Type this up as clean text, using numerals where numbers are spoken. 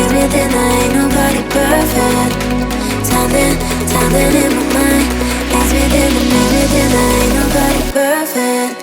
then there ain't nobody perfect. Something in my mind makes me then there ain't nobody perfect.